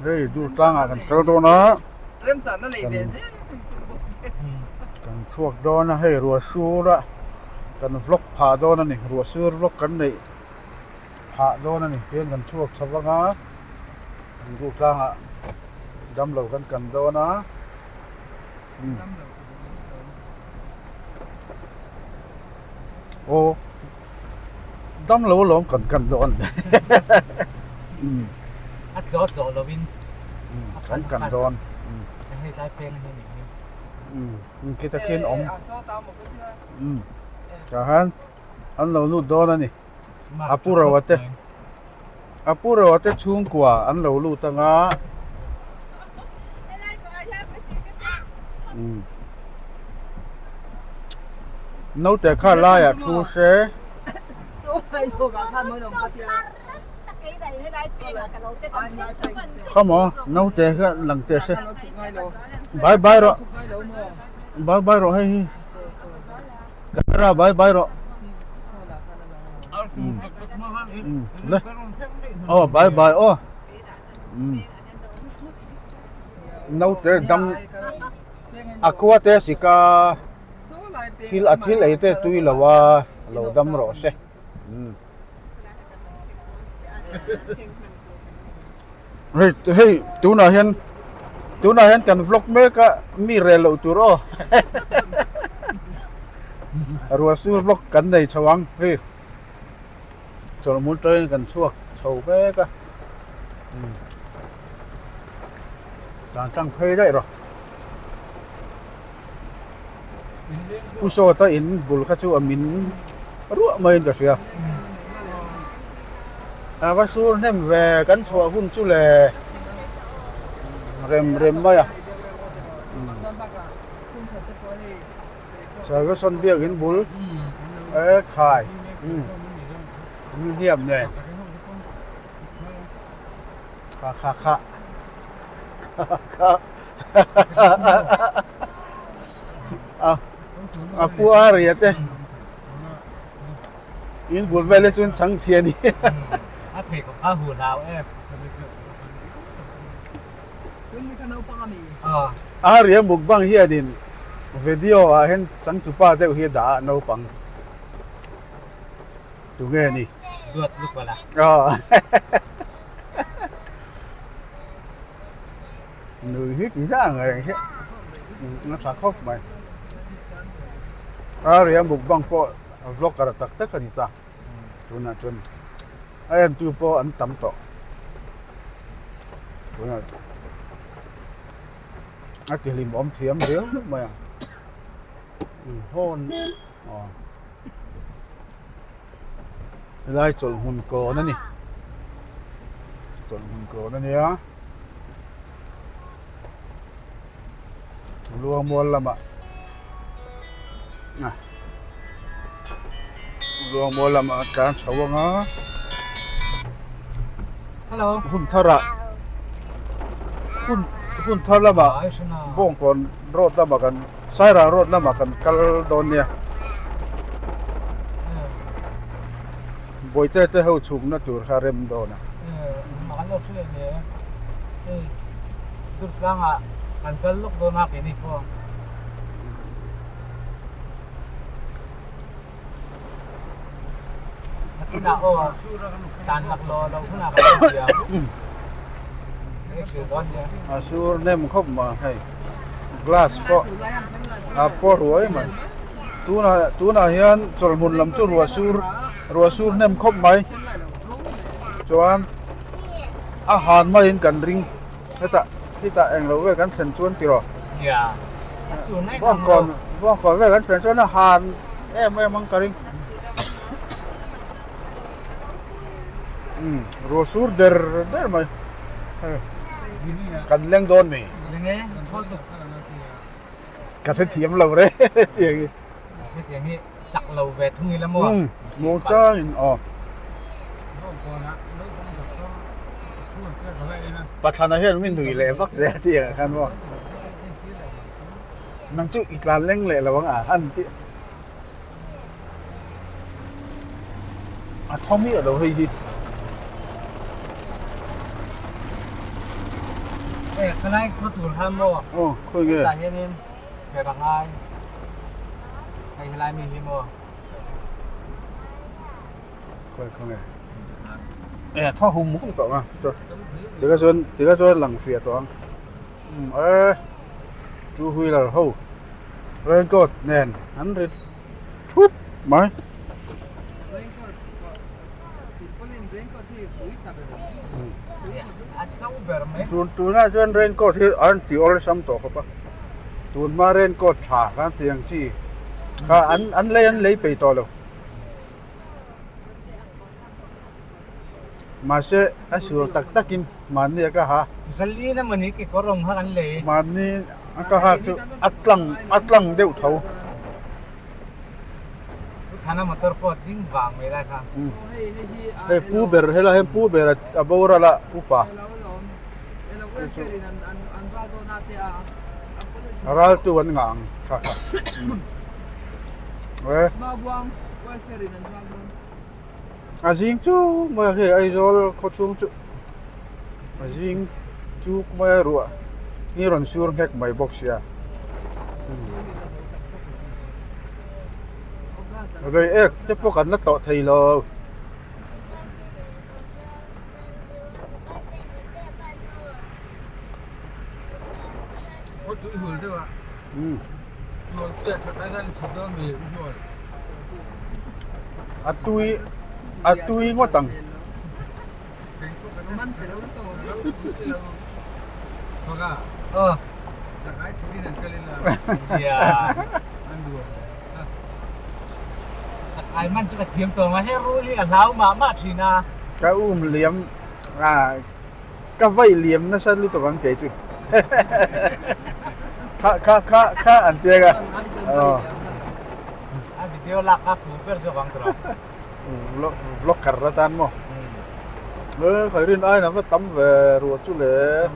เฮ้ยดูตั้งกันเจอตัวนะกันชวกโดนนะให้รัวชูระกันฟลกผ่าโดนนี่รัวซูฟลกกันนี่ผ่าโดนนี่เตียนกันชวกชาวงาดูตั้งดำเหลากันโดนนะโอ้ดำเหลาหลงกันโดนอัดจอดเราวินกันโดนให้ใช้เพลงให้หนิคิดตะเคียนอมจ้าฮันอันเราลูดโดนนี่อาปูเราว่าชุ่มกว่าอันเราลูดตั้งนู้แต่ข้าไล่ทูเซ่ข้าหมอนู้แต่ก็หลังเตะเซ่บายรอให้กันระบายรอเลยโอ้บายโอ้นู้แต่ดำaquaเตสิกาทิลไอเตตุยละว่าเราดำรอเซ่เฮ้ยตูน่าเห็นกันฟลอกเมกะมีเรลตูโรรัวซูฟลอกกันในชวังเฮ้ยจนมุนเตยกันชวกชาวเมกะการจังเพย์ได้หรอผู้โซตาอินบุลขจูอามินรัวไม่ก็เสียว่าสูนเห็นแวกันชัวหุ่นจุเลเร็มไปอ่ะใช่ก็ส่วนเบียกินบุลขายมีเทียมเนี่ยค่ะปูอะไรเต้ยินบุลเวลจนช่างเชียนี่เพลงของหูดาวเรียมบุกบังเฮียดินวิดีโอเห็นจังจุป้าเจ้าเฮียด่าโนปังถูกไงนี่ดวดลูกเวลาหนูฮิตอีร่างอะไรเงี้ยนักสักครบไหมเรียมบุกบังก็วล็อกกระตักกันนี่ตาจนไอ้อันตัวพออันต่ำต่อไอ้ที่ลิมอมเทียมเดียวมาห้อนได้จนหุ่นโกนั่นนี่ฮะรัวมวลละมะรัวมวลละมะการชาวงาฮัลโหลคุณทาระคุณทาระบะบ้องก่อนรถละมากันสายรางรถละมากันกัลโดนเนี่ยบ่อยเต้เฮาชุมนะจูคาเรมโดนะมากันรถเชื่อเนี่ยดุจลังกันกัลลูกโดนมาปีนี้พอน่าโอ้จานหลักรอเราขึ้นมากันเดียวสูรเนมครบมาให้กลาสก็พอรวยมันตูน่าเห็นจนหุ่นลำจุรัวสูรเนมครบไหมจวนอาหารมาเห็นกันริงที่ตาเองเราเว้กันเส้นชวนติรอว่างก่อนเว้กันเส้นชวนอาหารมังกริงรัวสูรเดอร์ไหมกันเล่งโดนไหมกันเทียมเราเลยเตียงนี้จักเราเวททุ่งนี้แล้วมั้งโมจ้าอินปัจจัยเห็นไม่หนุ่ยเลยพักเดียเตียงกันว่านั่งจุอีกลานเล่งเลยระวังอันที่ทอมมี่เราให้ดี cái này có tủ ham mua โอ้คุยเงี้ย tại hiện nên phải bằng ai hay là mình hi mua คุยเขาไงท่อหุ่มมุ้งต่อมาตัวเดี๋ยวก็ชวนหลังเฟียตัวจูหุยละโหเร่งกดแน่นอันริดชุบไหมตูน่าชวนเร่งกดที่อันที่ออร์ซัมต่อครับปะตูนมาเร่งกดฉากกันเตียงจี้ก็อันเลยไปต่อแล้วมาเสะไอ้สุรตักกินมันนี่ก็หา Sali na man iki korong hakan le. มันนี่ก็หาจุอัดลังเดี่ยวเท่า Kana motor po ding bang may ra ka. เฮ้ยปูเบอร์เฮล่าเฮปูเบอร์อะบัวระละอุปะรัลตัววันงางค่ะเว้ยอาจิงจูมาเฮ้ยไอโซลเขาชงจูอาจิงจูมารัวนี่รันซูร์แฮกไม่บอกเสียrồi tiếp tục ăn nó tọt thì lo Có túi hùi thôi ạ. Rồi tuyệt thật ra gan chỉ đơn về rồi. Atui ngót tầng Maka Takay sili ng kalila. Yeah. Ando. Sakay man sa tiêm to mà hay ruli ka lao mà thì na. cái liếm cái vây liếm nó sao lưu tục ăn kể chứ khá ăn tiền à Video la ka super jo bang tro. vlog cả ra tan mà khởi riêng ai nó phải tắm về ruột chú lệ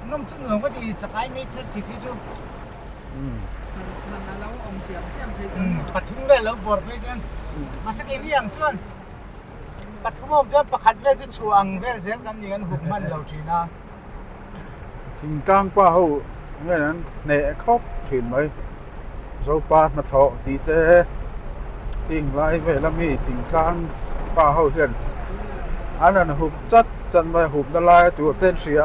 Nông chung ngưỡng có gì sakay mấy chất chỉ chứ. Bắt thúng về lâu bột về chân. Mà sẽ cái riêng chân. Bắt thúng hôm chân bắt về chứ chuồng về sẽ gắn những hụt man lâu chỉ na. Thình cang qua hậu nghe nó nè khóc chuyển mấy dâu ba mà thọ tí tê tình lại về làm gì thình cang qua hậu hiện anh là hụp chất chân về hụp đa lai tụi tên xìa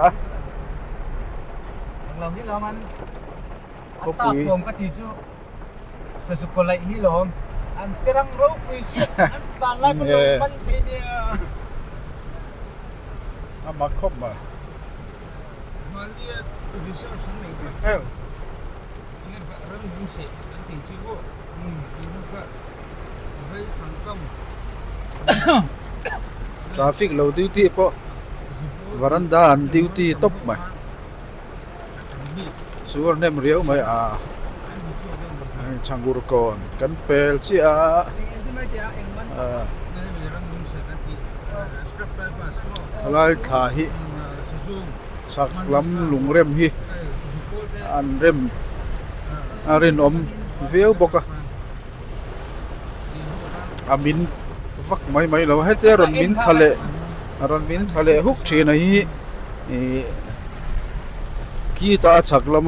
Lâu hi lo man. Ta phom ka ti chu. Sa su ko lai hi lo. An cherang ro pi si. An san lai ko man thi ni. mặc khóc mà Malia tu di sa sang ni. Hey. Ini ba ram ni se. An ti chi go. Ini ba. Vai thang kam. Traffic low duty po varanda an duty top mà xuống nem riếu mấy changur con cắn pel chia lai thả hi sắc lắm lùng rem hi an rem rin véo bọc min vắc mấy lâu hết rồi min thale hút chi này khi ta chắc lắm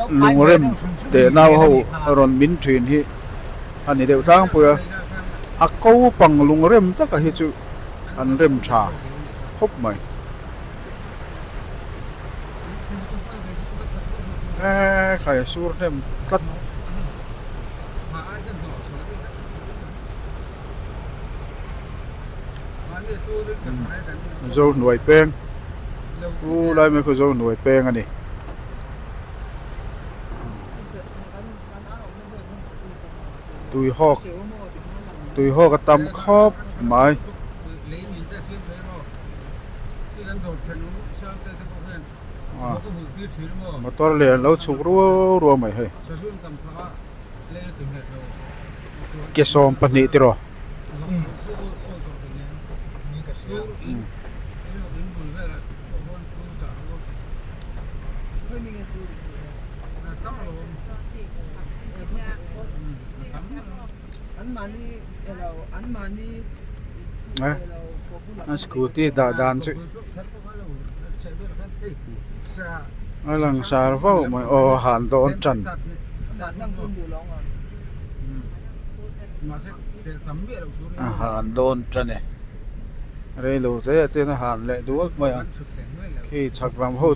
lùng rem để nào hậu rồi min thuyền hi anh ấy đều thang bữa câu bằng lùng rem tất cả hết chú anh rem trà khóc mày khai sur rem cắt dâu nuôi beng lại mấy cái dâu nuôi beng anh đi tùy ho cái tầm khóc mày mà to liền lâu chụp rùa mày hay cái xóm bát nị tiro scooty đàn chứ ai lang sar vau mai o han don chan han don chan ne rilru te te na han le duak mai khi chak ram ho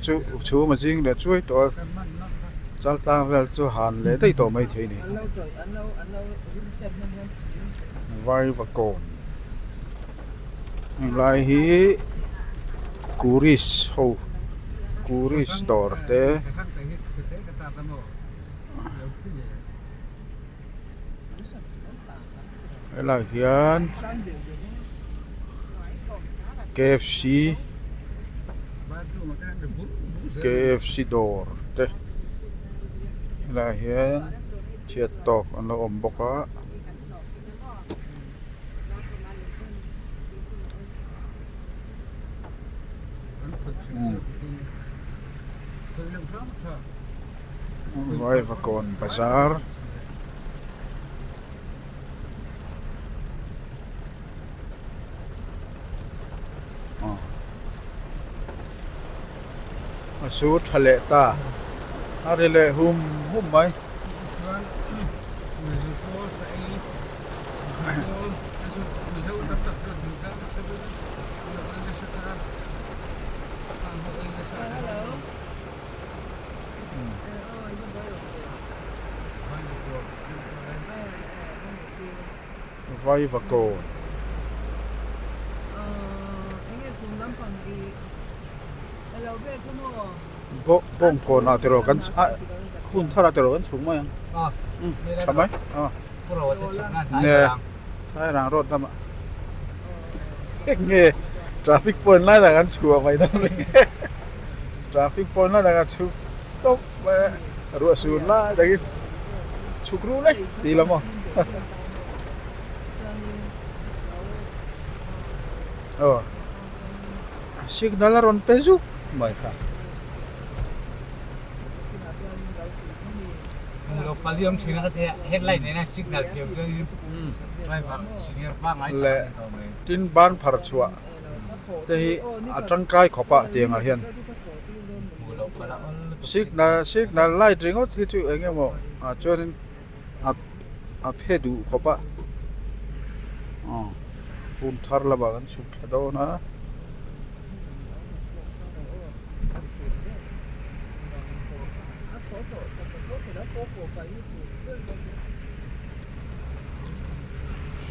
chu ma jing le chui to chal tang vel chu han le dei to mai thei ni vai va kon lai hi kuris ho kuris dor te lai hian KFC dor te lai hian chiat tok an lo om boka vai va kon bazar su thale ta ari le hum mai vai va kon bông còn nào từ kan hun thara từ kan sung mai chăm mai nè hai rang road lắm nghe traffic point lại là kan chua mai đó traffic point lại là kan chua tốc ruahsur lại đấy chuk ru đấy đi lắm signal ron pezu mai kha Palium thina ka the headline na signal thiam cho driver senior pa ngai le tin ban phar chua te hi atangkai khopa tianga hian signal light ringot hi chu engemo chorin a phedu khopa hun thar la bagan su khado na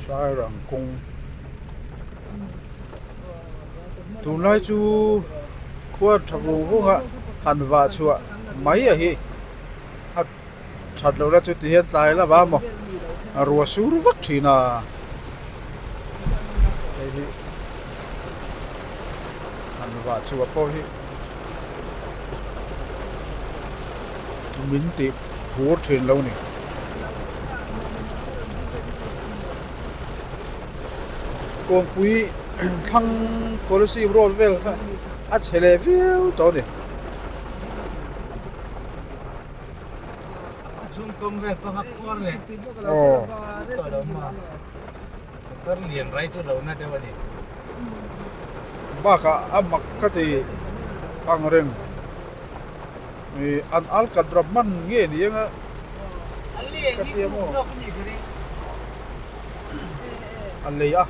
sai rang kong tu lai chu khua thavu vu nga han wa chua mai a hi hat that lo ra chu ti hian tlai la ba mo ruahsur vak thina hi han wa chu po hi min ti thur thin lo ni con quý thăng policy road vel a chele view to ni chung kom ve pa ha khor le to lo ma tar lien rai chu lo na te wani ba ka amak ka ti ang reng ni an al ka drop man nge ni nga ali ni ku sok ni thri alle ya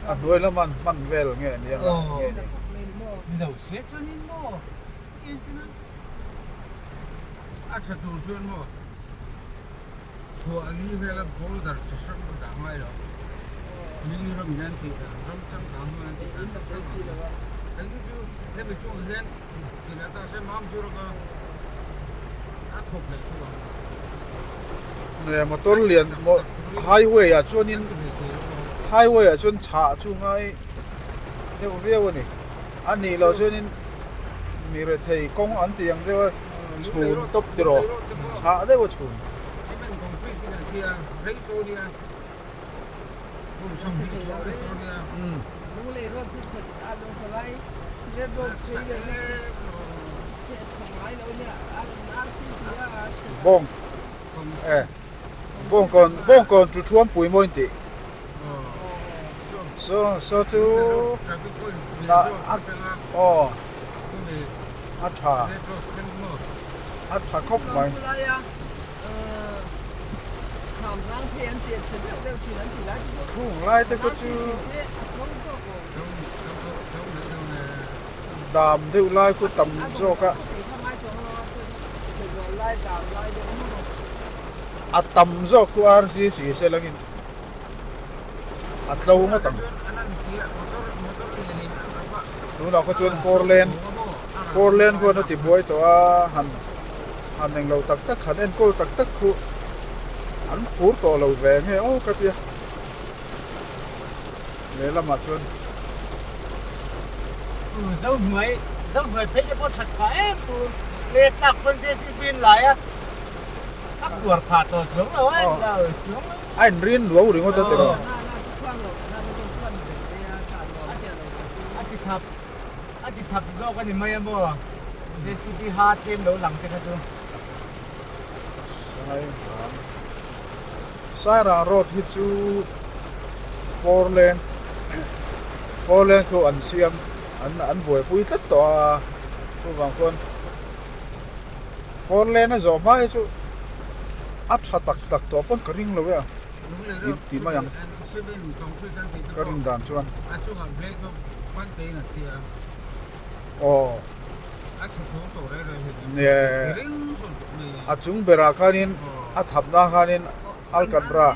a đuôi là man vel nghe ni nga ni đâu se chu ni mo entina a cha tu chuan mo to ali vela boulder chu sam da mai lo ni ram yan ti ram chang da mai ti an ta si lo anh chu he be chu zen ti na ta se mam chu ro ka a khop le chu nè motor liền highway à chuan in highway à chuan cha chu ngai nếu view ni anh ni lo chuan in mi re thei kong an tiang de chun top dro cha de wo chun cement concrete ni kia rei to ni na bum som ni chu rei to ni na lu le ro chi chet a lo sa lai je ro chi ge se chang lai lo ni a si a bong bong còn chu chuan pui moi ti so to na át thà khóc mày không lại tới có chứ đàm theo lại có tầm do cả tầm do của RC sẽ là cái tlawh mà tầm đúng là có chuyện 4 lane của nó tìm bôi to hành hành lâu tắc tắc hành en cô tắc tắc khu anh phút to lâu về nghe ô cái kia để làm mặt chuyện dâu người thấy cái bớt thật phải để tắc con dê xin pin lại á tắc ruột phạt rồi xuống rồi giờ xuống anh riêng đuổi đi ngon tới rồi anh thì thập do cái gì mấy em mua dê xin pin ha thêm đâu làm cái chứ sai ra road hit chu 4 lane ko an siam an buổi pui tất to cô vàng con 4 lane nó gió mai chu ắt ha tak to pon ka ring lo ya ti ma yang ka ring dan chuan nè chung bera khanin thap na khanin alcandra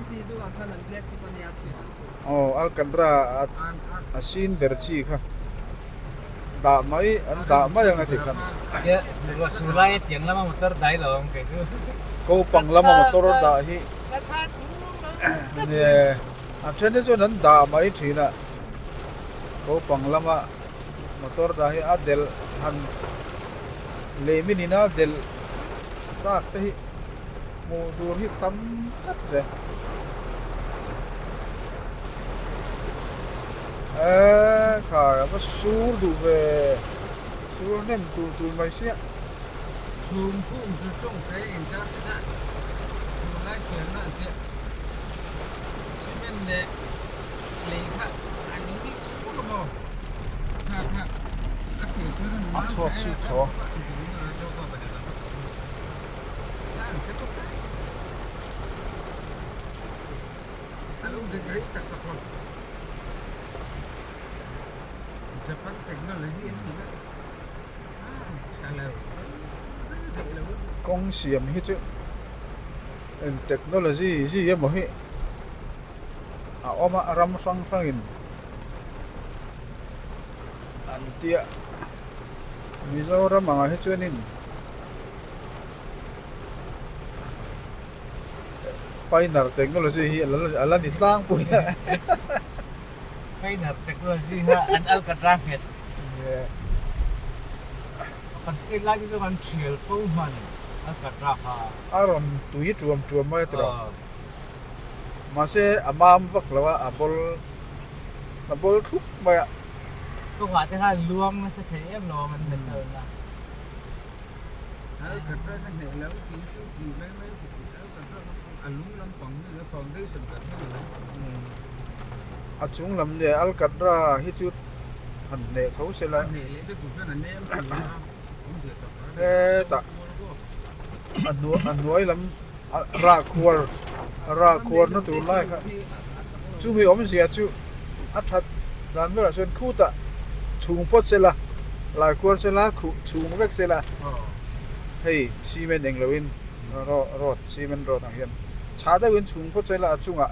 alcandra asin berchi kha da mai yang ati kan ya ruahsur lai tiếng lama motor dai lo cái cứ ko pang lama motor da hi nè trên đấy cho nên da mai thina ko pang lama motor da hi adel han leminina del tak te hi mo dur hi tam tat je KARAH SUR du về sur nem tu mai sia chung sự trông cái in ra cái lại chuyện là chuyện xin để lấy khác anh đi xuống cái mỏ khác cái thì cứ chhuak chu tho Japan technology ini kalau công xiêm hi chứ technology gì em hi oma ram sang in antia Mizoram mga hi chuanin painar technology hi ala ni tlang pu ya cái nợ technology ha anh alcatraz hết còn cái lại cái số con chiều phun man alcatraz ha aron tui tuam mai tra ma se amam vak lawa abol thuk mai câu hỏi thứ hai luông nó sẽ thấy em nó mình bình thường là thật ra nó hệ lớn thì mấy lúng lắm còn như là foundation thật chung lam le alcatraz hi chu han ne thau se la hệ lấy cái cục rất là ném ta anuai lam ra khuar nó tu lai kha chu mi om sia chu athat dan mera chen khu ta chung pot se la lai khuar se la khu chung vek se la hei cement eng loin rod cement rod ang hian chada win chung pot se la chunga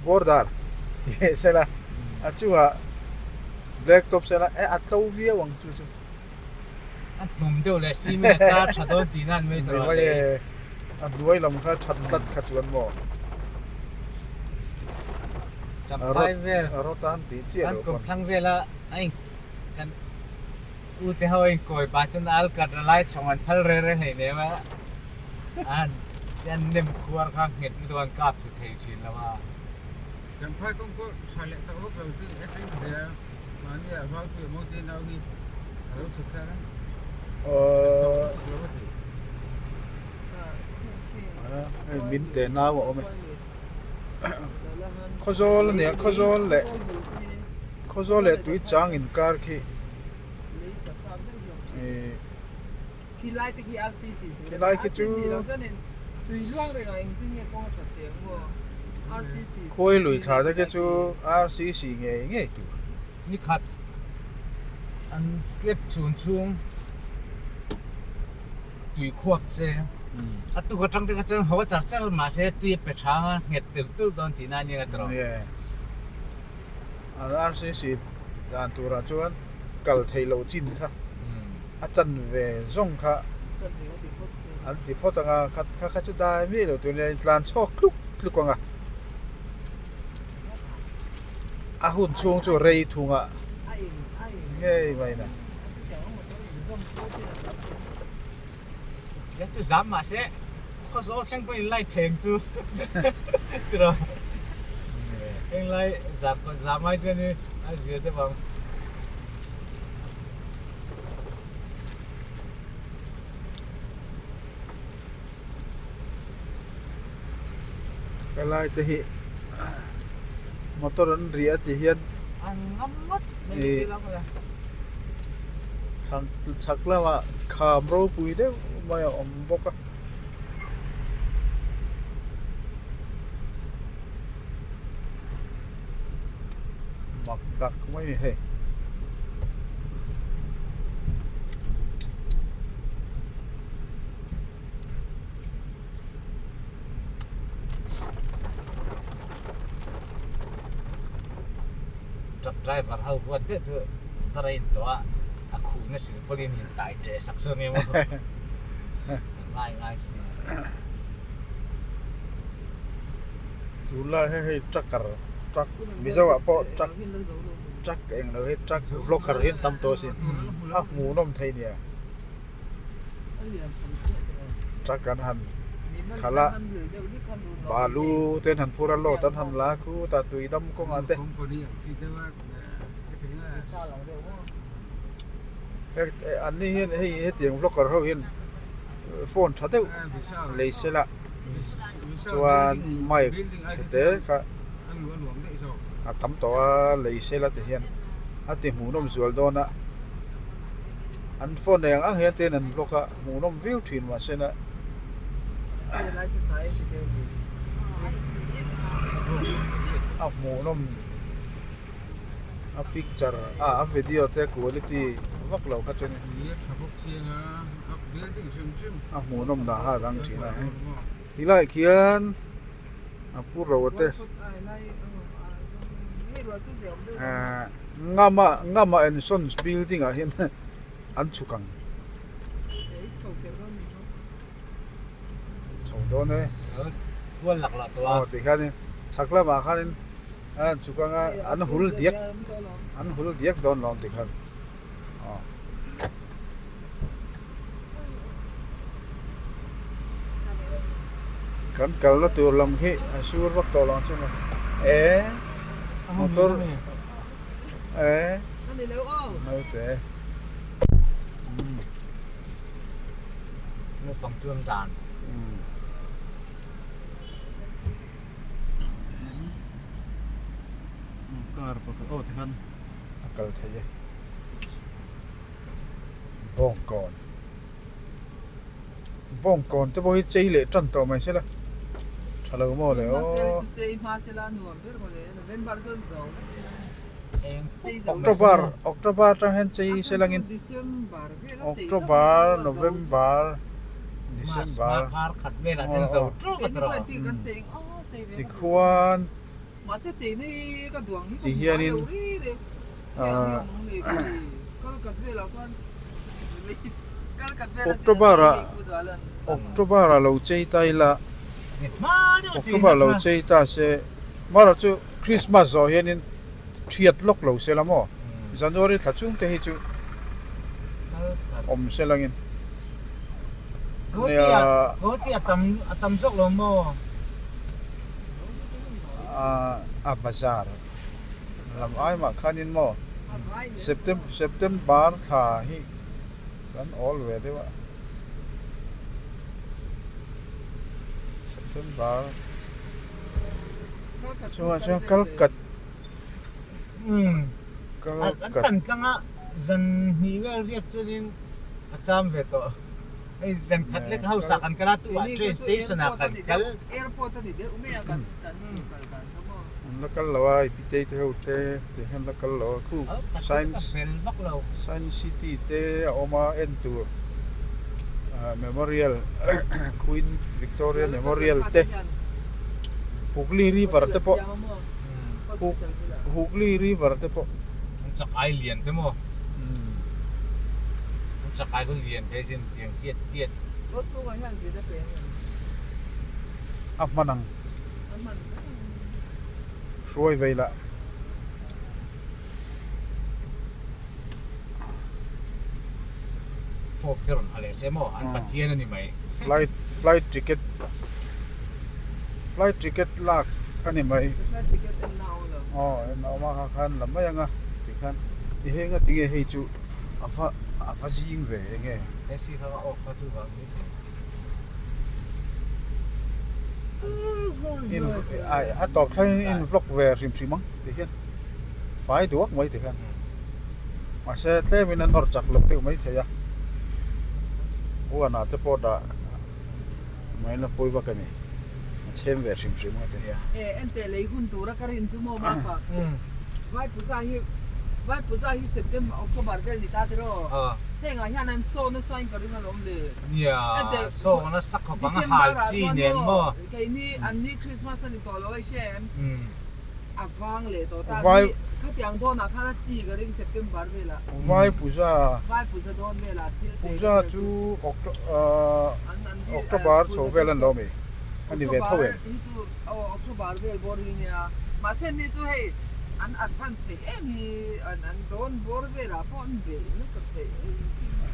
bordar ti se la chunga black top se la tlawh via wang chu chu anh mồm đâu là xi mê cha chặt đôi tí nan mấy rồi vậy anh đuôi làm khá chặt tắt khá chuẩn mò chặt bay về rồi tan tí chia anh cùng thăng về là anh kan u te hoi koi ba chân al kat lai chong an phal re này nè mà anh anh nem khuar khang het mi doan kap su thei chin la ma chẳng phải không có xài lệ tao hút đầu tư hết tính thì mà như là vào kiểu một tiền nào đi ở thực ra đó min te na wa ome khozol le tui chang in kar khi khi lai thì khi RCC Khi lai cái chú- RCC đó cho nên tùy luang rồi anh tin nghe con thật tiếng của RCC khôi lùi thả ra cái chú RCC nghe tụ ni khat an slip chun chung tui khuak che atu ka tang te ka chang ho char chal ma se tui pe tha nget tir tu don ti na ni ga tro yeah RCC dan tu ra chuan kal thei lo chin kha a chan ve zong kha chân thì có bị phốt xe an ti photanga kha chu dai mi lo tu ne tlan chok kluk kwanga a hun chung chu rei thunga ai nge mai na kéo một cái dâm phốt thì ya chu zam ma se kho zo sang pe lai theng chu tro eng lai za ko za mai te ni a zia te bang cái lai te hi motor an ria ti hian an ngam mat Ê. chak la ma kham ro pui de mai om boka mak tak mai he truck driver how what te chu train to a khu na sil polin hin tai te sakso ni mo ngai si tu la he truck bizawa po truck eng lo he truck vlogger hin tam to sin a mu nom thei nia truck kan han khala balu ten han pura lo tan han la khu ta tui dam ko ate không có đi chỉ thế mà cái tiếng là xa lòng đều he an ni hin he tiang vlogger ho hin phone tha te vì sao lei se la vì sao chuan mai te kha anh luống luống đấy rồi a tam to lei se la te hian a ti mu nom zual dona an phone ne a hian ten an vlog a mu nom view thin ma se na xe lại trên tay thì đều a mu nom a picture a video te quality vak lo kha chen biết thằng bốc chiêng á ấp biết tiếng sim sim a mu nom da ha dang thina ti lai khian a pu ro te ai lại nghe rồi chú dẻo đâu ngama and sons building a hian an chukang đấy sầu tiền đó mình chho do ne wal lak la to o ti kha ni chakla ma kha nin an chukang an hul diak don lom ti khan kan kal la tur lam hi sur vak to long chen motor nó đi lâu ô mai te mo pang chuan dan kar pa o ti khan akal thaye bong kon te bo hi chei le tran to mai se la thalo mo le o chơi hoa sẽ là nuông biết rồi đấy bên bờ chân dầu eng October ta hen chei se langin October November December par khat ve la ten zo tru ka tro ti khuan mà sẽ chơi này cái đường Thì hiện in- October la lo chei tai la October lo chei ta se mara chu Christmas zo hianin thiat lok lo se la mo January tha chung te hi chu om se langin go ti atam jok lo mo a bazar lam ai ma khanin mo September tha hi kan all we dewa September so kalkat an tan tlanga zan ni wel riak chu din acham ve to ai zen khat lek hau sa kan kala tu train station a kan kal airport ta di de ume ya kan kan mo la kal lawa ipite te hote te han la kal lawa khu science bel bak lo science city te oma entur memorial Queen Victoria Memorial te Hugli River te po Hugli River te po chak ai lian te mo chak ai ko lian te sin tiang tiet lo chu ga han ji de pe ap manang man ruai veila fok teron ale se mo an pathian ani mai flight ticket lak ani mai na ticket en now lo na ma khan lamai anga ti khan ti henga tinge hei chu afa jing ve nge esi kha o kha tu ba in a top thai in vlog ve rim simang ti khan fai duak mai ti khan ma se tle min an or chak lok te mai theya uana te poda mai na poi va kani chem ve sim sim te ya ente lei hun tu ra karin chu mo ma pa vai pu za hi september october vel ni ta de ro tenga hian an so na sign ka ringa lom le ya so na sak ko bang ha ji nen mo kai ni an ni christmas ani to lo ai shem avang le to ta vai kha tiang do na kha chi ga ring september vela vai puja don vela puja chu october so velan lo me ani ve thowe chu october vel boring ya ma sen ni chu hei an advance te emi an don bor vela pon ve no sa te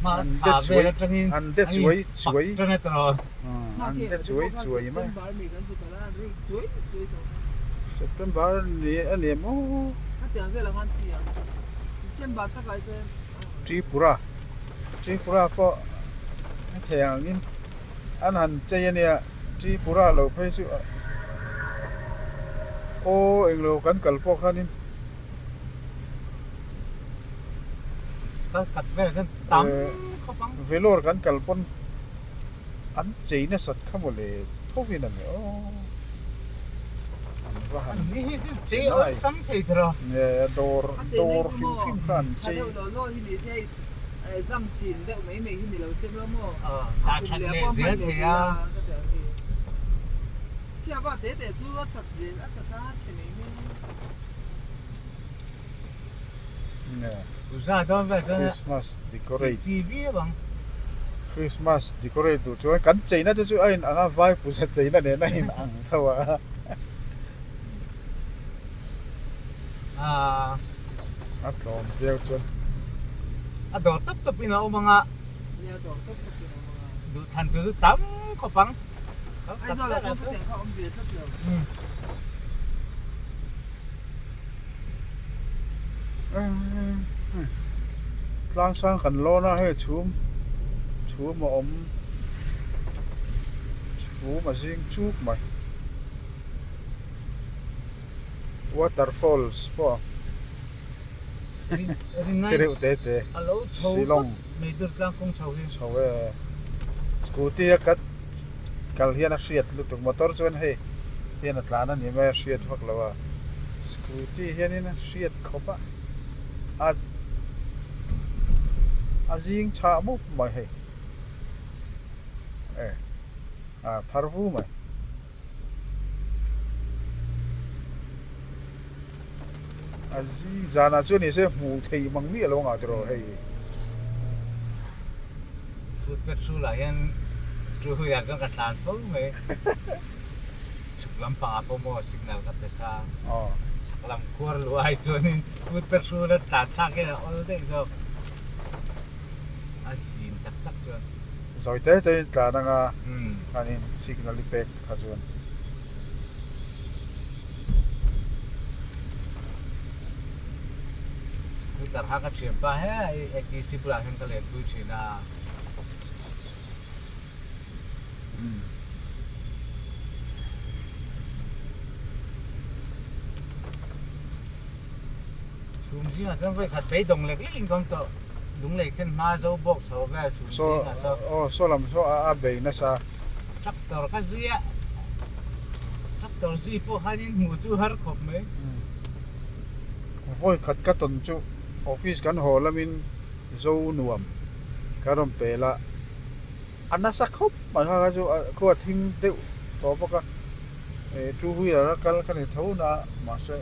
ma ta ve la tangin an det chuai tane to an det chuai ma bar mi kan chu kala ri chuai to September ni ani mo kha tiang vela ngan chi ya december ta kai te Tripura po theyang in an han chei ania Tripura lo phei chu o englo kan kalpo khanin ta kat ve san tam ko bang velor kan kalpon an chei na sat khamole thovin ame o an va han ni hi che o sam thei thro ne dor him kan chei lo hi ni se zam sin de mai mai hi ni lo sem lo mo ta chan le zel the ya chia ba de chu a chat je a chat ta che mai me ne usa don ve chon Christmas decorate chi vi bang Christmas decorate tu chuan kan chei na chu ain anga vai pu sa chei na ne na in ang thawa atlom veo chon ado tap ina o mga ya do to to ki mo du than tu tam ko pang ai zo la to te kha om be chat lo tlang sang kan lo na he chum ma om chum ma sing chuk mai waterfalls po tere te alo chho silong me Durtlang kong chho hi chawe scooty kat kal hian a hriat lutuk motor chuan hei hian a tlan ani mai a hriat vak lawa scooty hian in a hriat khopa a jing cha mu mai hei pharvu mai a ji zana chu ni se mu thei mang mi lo nga tro hei food pet su la yan tu hu ya jong ka tlan fo me suklam pa po mo signal ka pesa saklam khor lu ai chuanin food pet su la ta thak ke all day so asin tak chuan rồi thế là đang anh em signal pek khazuan scooter ha ka threm pa he ki sipula hen ka len tu thina chum ji a chang vai khat pe dong lek ling kong to lung lệ trên ma dấu bọc số về chủ so sinh à sao so lam so a be na sa chắc tàu cái duy á chắc tàu duy po hai những ngủ chú har khop mấy voi khat ka ton chu office kan ho lamin zo nuam karom pela anasa khop ma ha chu ko thing deu to pa ka e chu hui ra kal kan he thau na ma se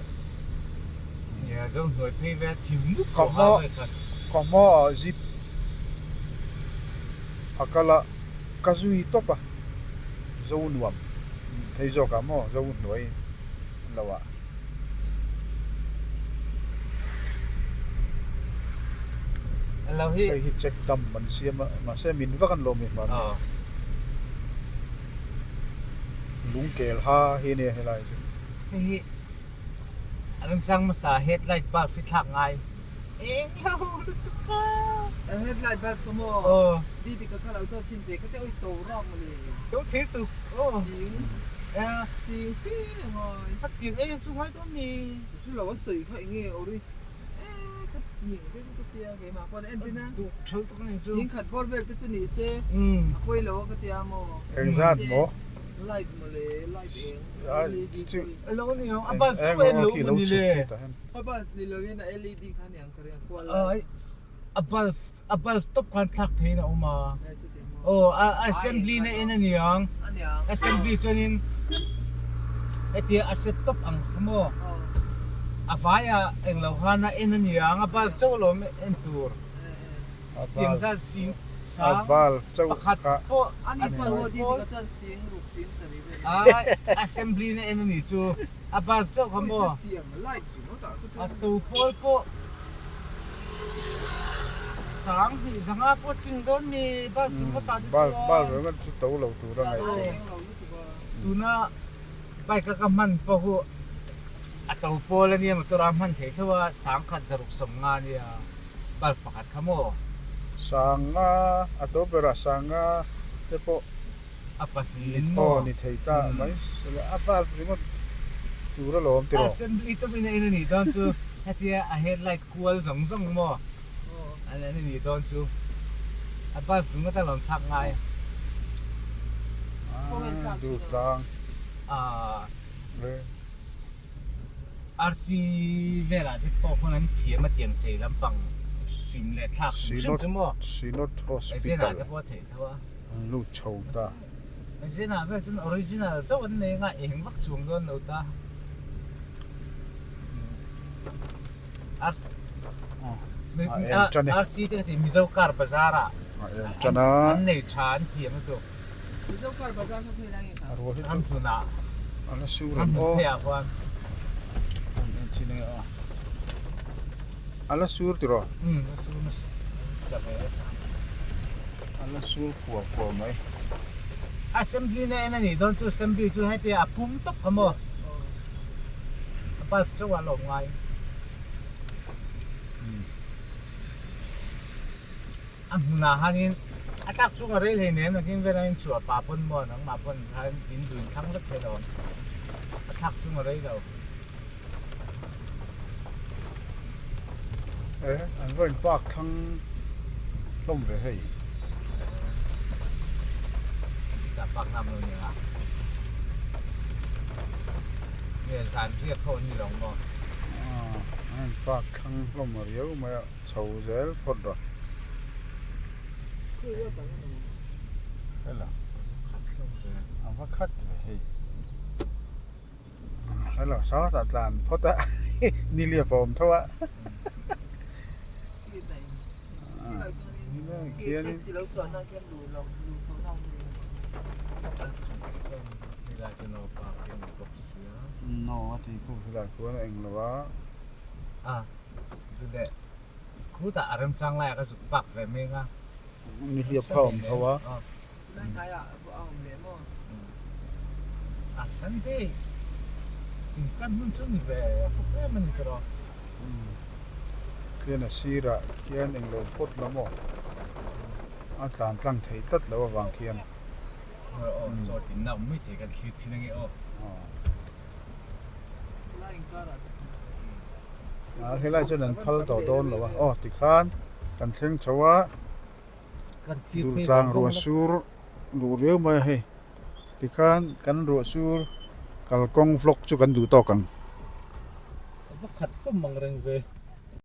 nhà dấu người phi về chịu mức Có mò. ko mo zip akala kazui topa zo nuam thei zo ka mo zo noi lawa lâu hi kai hi check tam man siam ma se min va kan lo mi ma lung kel ha hi ne helai chu hi anh chăng mà xả hết lại ba phi thạc ngay ê nhau hết lại bác có mò đi thì có khá là cho xin về cái cái ôi tổ rong mà liền đúng thế từ xíu phí rồi phát triển ấy chúng nói đó nhỉ chứ là có sợi phải nghe ở đi cái gì cái tia cái mà con em tin á tụ chơi tụ này chứ xin khát bor về cái chuyện này xe quay lâu cái tia mò exam mo like mà lệ like lâu này không ba chú em lâu mà đi lệ ba đi lâu này LED khá nhàng cái quay abal stop kan thak the na uma assembly na ina niyang assembly chonin eti asset top ang mo avaya ang lawhana ina niyang abal cholo en tour tiang sa sing sa abal chau ka po ani ko ho di ka chan sing ruk sing sa ri assembly na ina ni chu abal chau ka mo like chu no ta atu pol po sáng thì sáng á có chừng đó mi ba chúng có ta bal rồiมันtau lo tu ra ngai tu na bai ka kaman pa ho atau pol ni ma tura man the thawa sang khat zaruk som nga ni bal pakat khamo sanga atopera sanga tepo apa hin mo ni theita mai sala apal rimot tu ra lom tiro assembly to bina ina ni don chu hatia a headlight kual zong zong mo anh ni don chu apa phung ta lom thak ngai Durtlang le RC vera de po kon an thia ma tiang chei lampang sim le thak sim chu mo Synod ai se na Hospital ka po the thawa lu chou ta ai se na ve chun original chaw an ne nga eng vak chung don lo ta RC RC te ti mizo kar bazara chana an nei chan thia ma to cái dấu card bazar không phải là gì cả ro hi an tu na ala sur an o pe a kwan chine ala sur tiro su na cha ve sa ala sur ko mai assembly na ina ni don chu assembly chu hai te a pum top kamo pa chu wa lo ngai ang na hanin atak chu ngare le ne na kin vera in chua pa pon mo nang ma pon han tin duin thang lat the don atak chu ngare lo an voin pak thang lom ve hei ta pak nam lo ni a ne san ria phon ni long mo an pak thang lom riau ma chou zel phot ro hello an va khat ve hei hello sa ta tlan phota ni lia form thawa kia đi xí lâu chuẩn nào kia lù lọc lù số nào ni la chu no pa ken ko sia no ti ku la ku na eng lawa tu de khu ta aram chang lai ka su pak ve me nga ni lia phom thawa đây cái à vợ ông mẹ mò Sante in kan hun chu ni ve ko pe man ni tro kian a sira kian eng lo phot la mo a tlang thei tlat lo wang kian so tin na mi the kan thli chinangi lại KARAH helai chu nan phal to don lo ti khan กันเชิงชาวะ กันชี ดูตางรัวซูรดูเรียวมาให้ที่ข้านกันรัวซูรกัลกงฟลอกจุกันดูต่อกัน ขัดส้มมังเริงเว